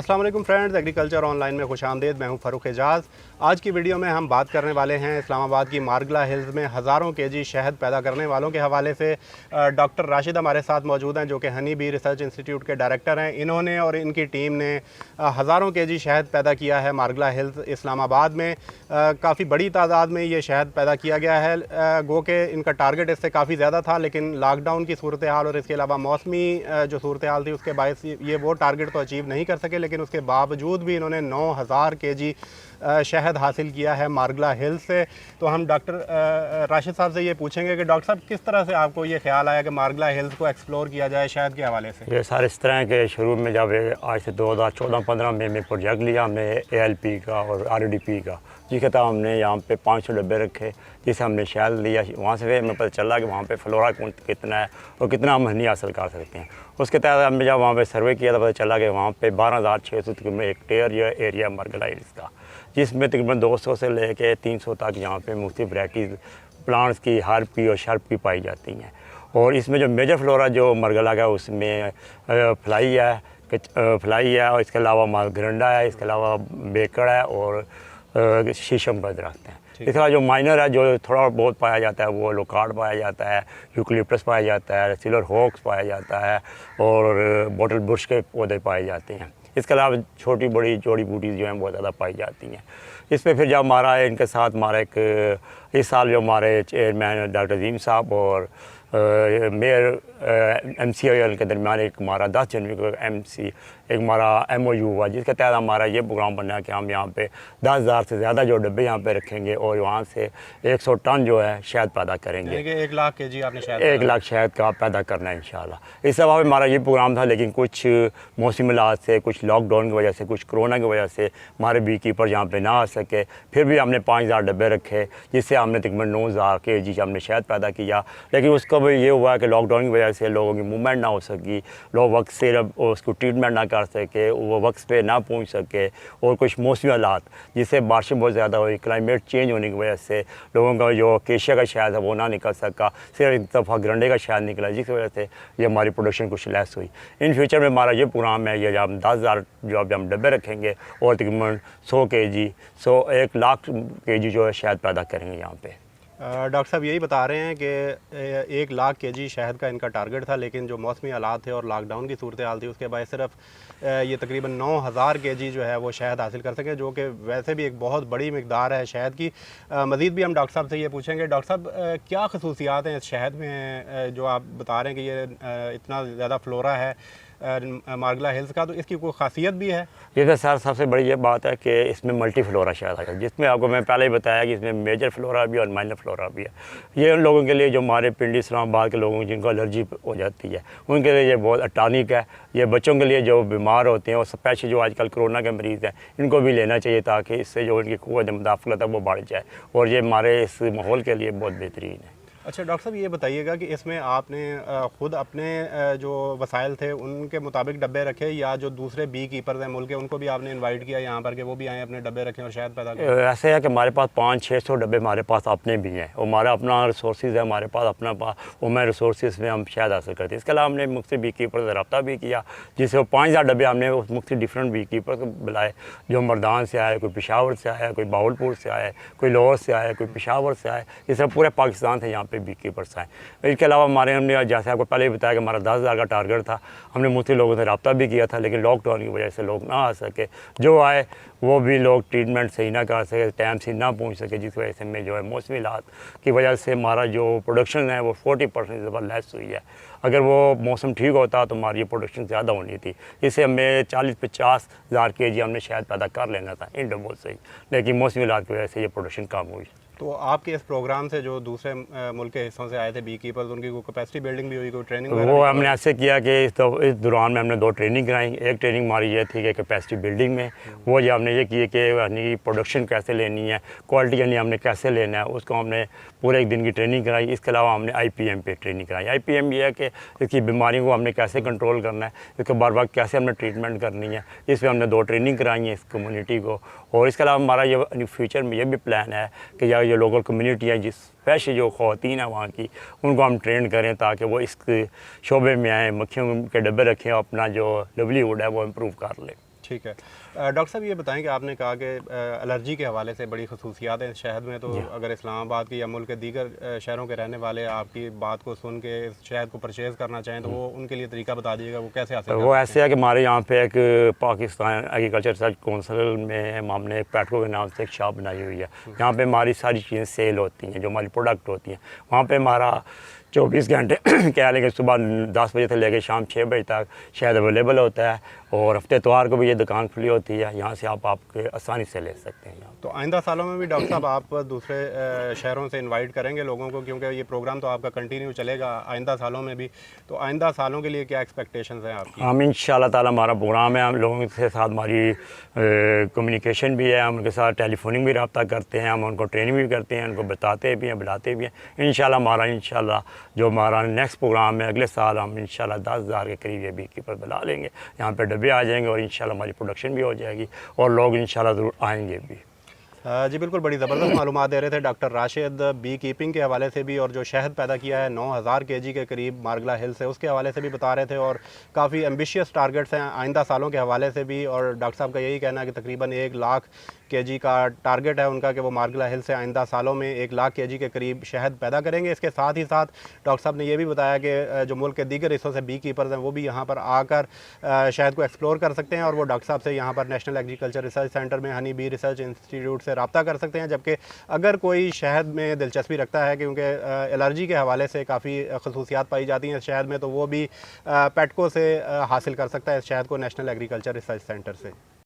अस्सलाम वालेकुम friends, agriculture online में खुशामदीद। मैं हूं फ़ारूक एजाज़। आज की वीडियो में हम बात करने वाले हैं इस्लामाबाद की मारगला हिल्स में हज़ारों केजी शहद पैदा करने वालों के हवाले से। डॉक्टर राशिद हमारे साथ मौजूद हैं, जो कि हनी बी रिसर्च इंस्टीट्यूट के डायरेक्टर हैं। इन्होंने और इनकी टीम ने हज़ारों केजी शहद पैदा किया है मारगला हिल्स इस्लामाबाद में। काफ़ी बड़ी तादाद में ये शहद पैदा किया गया है। गो के इनका टारगेट इससे काफ़ी ज़्यादा था, लेकिन लॉकडाउन की सूरत हाल और इसके अलावा मौसमी जो सूरत हाल थी उसके बायस ये वो टारगेट तो अचीव नहीं कर सके, लेकिन उसके बावजूद भी इन्होंने 9000 केजी शहद हासिल किया है मारगला हिल्स से। तो हम डॉक्टर राशिद साहब से ये पूछेंगे कि डॉक्टर साहब, किस तरह से आपको ये ख्याल आया कि मारगला हिल्स को एक्सप्लोर किया जाए शहद के हवाले से? ये सारे इस तरह के शुरू में जब आज से 2014-15 में प्रोजेक्ट लिया हमने ALP का और RDP का, जिसके तहत हमने यहाँ पे 500 डब्बे रखे, जिसे हमने शहद लिया। वहाँ से फिर हमें पता चला कि वहाँ पे फ्लोरा कितना है और कितना हम हनी हासिल कर सकते हैं। उसके तहत हमने जब वहाँ पे सर्वे किया तो पता चला कि वहाँ पे 12,600 तकरीबन हेक्टेयर या एरिया मारगला हिल्स का, जिसमें तकरीबन 200 से लेके 300 तक यहाँ पे मुख्तलिफ वैराइटीज़ प्लांट्स की हार्पी और शार्पी पाई जाती हैं। और इसमें जो मेजर फ्लोरा जो मारगला का उसमें फ्लाई है और इसके अलावा गरंडा है, इसके अलावा बेकड़ है और शीशम का दरख्त है। इसके अलावा जो माइनर है, जो थोड़ा बहुत पाया जाता है, वो लोकार्ड पाया जाता है, यूकलिप्टस पाया जाता है, सिल्वर हॉक्स पाया जाता है और बॉटल बुश के पौधे पाए जाते हैं। इसके अलावा छोटी बड़ी जड़ी बूटीज़ जो हैं बहुत ज़्यादा पाई जाती हैं। इस पर फिर जब हमारा इनके साथ हमारा एक इस साल जो हमारे चेयरमैन डॉक्टर अजीम साहब और मेयर MCOL के दरमियान एक हमारा 10 जनवरी को एक हमारा MOU हुआ, जिसके तहत हमारा ये प्रोग्राम बना कि हम यहाँ पे 10,000 से ज़्यादा जो डब्बे यहाँ पे रखेंगे और वहाँ से 100 टन जो है शहद पैदा करेंगे। 1 लाख केजी आपने शहद 1 लाख शहद का पैदा करना है इंशाल्लाह। इस सबब हमारा ये प्रोग्राम था, लेकिन कुछ मौसमी हालात से, कुछ लॉकडाउन की वजह से, कुछ कोरोना की वजह से हमारे बी कीपर यहाँ पे ना आ सके। फिर भी हमने 5,000 डब्बे रखे, जिससे हमने तकरीबन 9,000 केजी हमने शहद पैदा किया। लेकिन उसका भी ये हुआ कि लॉकडाउन की वजह से लोगों की मूवमेंट ना हो सकी, लोग वक्त से उसको ट्रीटमेंट ना कर सके, वो वक्त पे ना पहुंच सके, और कुछ मौसमी हालात जिससे बारिशें बहुत ज़्यादा हुई, क्लाइमेट चेंज होने की वजह से लोगों का जो केशिया का शहद है वो ना निकल सका, सिर्फ एक दफ़ा गरंडे का शहद निकला, जिसकी वजह से ये हमारी प्रोडक्शन कुछ लेस हुई। इन फ्यूचर में हमारा ये प्रोग्राम है, ये जब हम 10,000 जो अब हम डब्बे रखेंगे और तकरीबन 100 केजी 1 लाख केजी जो है शहद पैदा करेंगे यहाँ पे। डॉक्टर साहब यही बता रहे हैं कि 1 लाख केजी शहद का इनका टारगेट था, लेकिन जो मौसमी हालात थे और लॉकडाउन की सूरत हाल थी उसके बाद सिर्फ ये तकरीबन 9,000 केजी जो है वो शहद हासिल कर सकें, जो कि वैसे भी एक बहुत बड़ी मिकदार है शहद की। मज़ीद भी हम डॉक्टर साहब से ये पूछेंगे। डॉक्टर साहब, क्या खसूसियात हैं इस शहद में जो आप बता रहे हैं कि ये इतना ज़्यादा फ्लोरा है मारगला हिल्स का, तो इसकी कोई खासियत भी है? ये तो सर सबसे बड़ी ये बात है कि इसमें मल्टी फ्लोरा शहद है, जिसमें आपको मैं पहले ही बताया कि इसमें मेजर फ्लोरा भी और माइनर फ्लोरा भी है। ये उन लोगों के लिए जो हमारे पिंडी इस्लामाबाद के लोगों जिनको एलर्जी हो जाती है, उनके लिए ये बहुत अटानिक है। ये बच्चों के लिए जो बीमार होते हैं और स्पेशली जो आजकल कोरोना के मरीज़ हैं, इनको भी लेना चाहिए, ताकि इससे जो उनकी क़ुव्वत मुदाफ़अत है वो बढ़ जाए, और ये हमारे इस माहौल के लिए बहुत बेहतरीन है। अच्छा डॉक्टर साहब, ये बताइएगा कि इसमें आपने ख़ुद अपने जो वसाइल थे उनके मुताबिक डब्बे रखे, या जो दूसरे बी कीपर्स हैं मुल्क के उनको भी आपने इनवाइट किया यहाँ पर कि वो भी आएँ अपने डब्बे रखें और शहद पैदा करें? ऐसे है कि हमारे पास 500-600 डब्बे हमारे पास अपने भी हैं, और हमारा अपना रिसोर्सेज है, हमारे पास अपना मैं रिसोर्सेज में हम शहद हासिल करते हैं। इसके अलावा हमने मुख्तलिफ बी कीपर से रब्ता भी किया, जिससे वो 5,000 डब्बे हमने मुख्तलिफ डिफरेंट बी कीपर को बुलाए, जो मर्दान से आए, कोई पेशावर से आया, कोई बावलपुर से आए, कोई लाहौर से आए, कोई पेशावर से आए। इस तरह पूरे पाकिस्तान से यहाँ पे बी कीपर्स आए। इसके अलावा हमने जैसे आपको पहले ही बताया कि हमारा 10,000 का टारगेट था, हमने मुख्तलिफ लोगों से रब्ता भी किया था, लेकिन लॉकडाउन की वजह से लोग ना आ सके। जो आए वो भी लोग ट्रीटमेंट सही ना कर सके, टाइम से ना पहुंच सके, जिस वजह से हमें जो है मौसमी हालात की वजह से हमारा जो प्रोडक्शन है वो 40% से लेस हुई है। अगर वो मौसम ठीक होता तो हमारी प्रोडक्शन ज़्यादा होनी थी। इससे हमें 40-50 हज़ार केजी हमने शायद पैदा कर लेना था इन डब्बों से ही, लेकिन मौसमी हालात की वजह से ये प्रोडक्शन कम हुई। तो आपके इस प्रोग्राम से जो दूसरे मुल्क के हिस्सों से आए थे बी कीपर्स, उनकी कोई कैपेसिटी बिल्डिंग भी हुई, कोई ट्रेनिंग? वो हमने ऐसे किया कि इस दौरान में हमने 2 ट्रेनिंग कराई। एक ट्रेनिंग हमारी ये थी कि कैपेसिटी बिल्डिंग में, वो ये हमने ये की कि यानी प्रोडक्शन कैसे लेनी है, क्वालिटी यानी हमने कैसे लेना है, उसको हमने पूरे एक दिन की ट्रेनिंग कराई। इसके अलावा हमने IPM पे ट्रेनिंग कराई। IPM ये है कि इसकी बीमारियों को हमने कैसे कंट्रोल करना है, इसको बार बार कैसे हमने ट्रीटमेंट करनी है, इस पर हमने 2 ट्रेनिंग कराई है इस कम्युनिटी को। और इसके अलावा हमारा ये फ्यूचर में ये भी प्लान है कि ये लोकल कम्युनिटी है, जिस स्पेशली जो ख़वातीन है वहाँ की, उनको हम ट्रेन करें ताकि वो इस शोबे में आएँ, मक्खियों के डब्बे रखें, अपना जो लिवलीहुड है वो इम्प्रूव कर लें। ठीक है। डॉक्टर साहब ये बताएं कि आपने कहा कि एलर्जी के हवाले से बड़ी खसूसियात हैं शहद में, तो अगर इस्लामाबाद की या मुल्क के दीगर शहरों के रहने वाले आपकी बात को सुन के इस शहद को परचेज़ करना चाहें तो वो उनके लिए तरीका बता दीजिएगा, वो कैसे हासिल वो ऐसे है कि हमारे यहाँ पे एक पाकिस्तान एग्रीकल्चर रिसर्च काउंसिल में हमने एक पैटको के नाम से एक शॉप बनाई हुई है। यहाँ पे हमारी सारी चीज़ें सेल होती हैं, जो हमारी प्रोडक्ट होती हैं। वहाँ पे हमारा 24 घंटे कह लेंगे, सुबह 10 बजे से लेकर शाम 6 बजे तक शहद अवेलेबल होता है, और हफ्ते इतवार को भी ये दुकान खुली होती है। यहाँ से आप आसानी से ले सकते हैं। तो आइंदा सालों में भी डॉक्टर साहब आप दूसरे शहरों से इनवाइट करेंगे लोगों को, क्योंकि ये प्रोग्राम तो आपका कंटिन्यू चलेगा आइंदा सालों में भी, तो आइंदा सालों के लिए क्या एक्सपेक्टेशंस हैं आपकी? हम इंशाल्लाह ताला हमारा प्रोग्राम है, हम लोगों के साथ हमारी कम्युनिकेशन भी है, हम उनके साथ टेलीफोनिंग भी रब्ता करते हैं, हम उनको ट्रेनिंग भी करते हैं, उनको बताते भी हैं, बुलाते भी हैं। इंशाल्लाह जो हमारा नेक्स्ट प्रोग्राम है अगले साल, हम इंशाल्लाह 10,000 के करीब ये बी कीपर बुला लेंगे, यहाँ पे डब्बे आ जाएंगे और इंशाल्लाह हमारी प्रोडक्शन भी हो जाएगी और लोग इंशाल्लाह ज़रूर आएंगे भी। जी बिल्कुल, बड़ी ज़बरदस्त मालूमात दे रहे थे डॉक्टर राशिद बी कीपिंग के हवाले से भी, और जो शहद पैदा किया है 9,000 केजी के करीब मारगला हिल से, उसके हवाले से भी बता रहे थे, और काफ़ी एम्बिशियस टारगेट्स हैं आइंदा सालों के हवाले से भी। और डॉक्टर साहब का यही कहना है कि तकरीबन 1 लाख केजी का टारगेट है उनका कि वो मारगला हिल से आइंदा सालों में 1 लाख केजी के करीब शहद पैदा करेंगे। इसके साथ ही साथ डॉक्टर साहब ने ये भी बताया कि जो मुल्क के दीगर हिस्सों से बी कीपर्स हैं वो भी यहाँ पर आकर शहद को एक्सप्लोर कर सकते हैं, और वो डॉक्टर साहब से यहाँ पर नेशनल एग्रीकल्चर रिसर्च सेंटर में हनी बी रिसर्च इंस्टीट्यूट से रब्ता कर सकते हैं। जबकि अगर कोई शहद में दिलचस्पी रखता है, क्योंकि एलर्जी के हवाले से काफ़ी खसूसियात पाई जाती हैं शहद में, तो वो भी पेटको से हासिल कर सकता है इस शहद को नेशनल एग्रीकल्चर रिसर्च सेंटर से।